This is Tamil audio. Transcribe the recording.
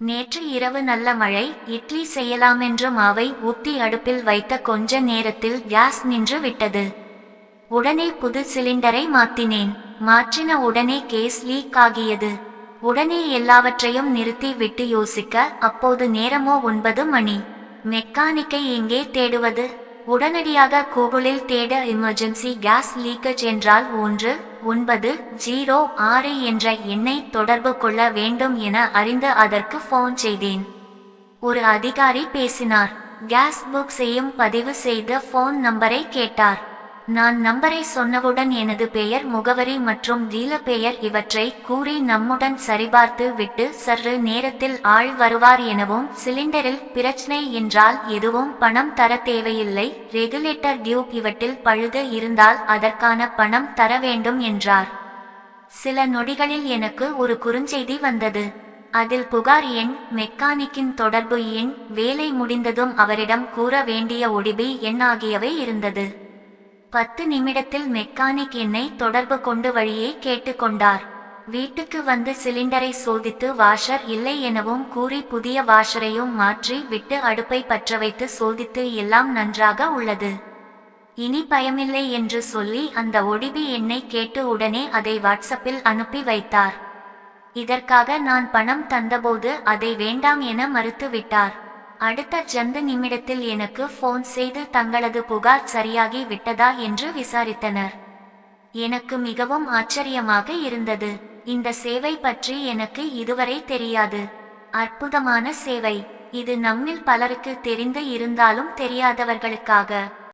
நேற்று இரவு நல்ல மழை. இட்லி செய்யலாமென்று மாவை ஊத்தி அடுப்பில் வைத்த கொஞ்ச நேரத்தில் கேஸ் நின்று விட்டது. உடனே புது சிலிண்டரை மாத்தினேன். மாற்றின உடனே கேஸ் லீக் ஆகியது. உடனே எல்லாவற்றையும் நிறுத்தி விட்டு யோசிக்க, அப்போது நேரமோ 9 மணி. மெக்கானிக்கை எங்கே தேடுவது? உடனடியாக கூகுளில் தேட எமர்ஜென்சி கேஸ் லீக்கேஜ் என்றால் 1906 என்ற எண்ணை தொடர்பு கொள்ள வேண்டும் என அறிந்து அதற்கு போன் செய்தேன். ஒரு அதிகாரி பேசினார். கேஸ் புக் செய்யும் பதிவு செய்த போன் நம்பரை கேட்டார். நான் நம்பரை சொன்னவுடன் எனது பெயர், முகவரி மற்றும் டீலர் பெயர் இவற்றை கூறி நம்முடன் சரிபார்த்து விட்டு சற்று நேரத்தில் ஆள் வருவார் எனவும், சிலிண்டரில் பிரச்சனை என்றால் எதுவும் பணம் தர தேவையில்லை, ரெகுலேட்டர் டியூப் இவற்றில் பழுது இருந்தால் அதற்கான பணம் தர வேண்டும் என்றார். சில நொடிகளில் எனக்கு ஒரு குறுஞ்செய்தி வந்தது. அதில் புகார் எண், மெக்கானிக்கின் தொடர்பு எண், வேலை முடிந்ததும் அவரிடம் கூற வேண்டிய ஒடிபி எண் ஆகியவை இருந்தது. 10 நிமிடத்தில் மெக்கானிக் என்னை தொடர்பு கொண்டு வழியே கேட்டுக்கொண்டார். வீட்டுக்கு வந்து சிலிண்டரை சோதித்து வாஷர் இல்லை எனவும் கூறி புதிய வாஷரையும் மாற்றி விட்டு அடுப்பை பற்ற வைத்து சோதித்து எல்லாம் நன்றாக உள்ளது, இனி பயமில்லை என்று சொல்லி அந்த ஒடிபி எண்ணை கேட்டு உடனே அதை வாட்ஸ்அப்பில் அனுப்பி வைத்தார். இதற்காக நான் பணம் தந்தபோது அதை வேண்டாம் என மறுத்து விட்டார். அடுத்த ஜந்து நிமிடத்தில் எனக்கு போன் செய்து தங்களது புகார் சரியாகி விட்டதா என்று விசாரித்தனர். எனக்கு மிகவும் ஆச்சரியமாக இருந்தது. இந்த சேவை பற்றி எனக்கு இதுவரை தெரியாது. அற்புதமான சேவை இது. நம்மில் பலருக்கு தெரிந்து இருந்தாலும் தெரியாதவர்களுக்காக.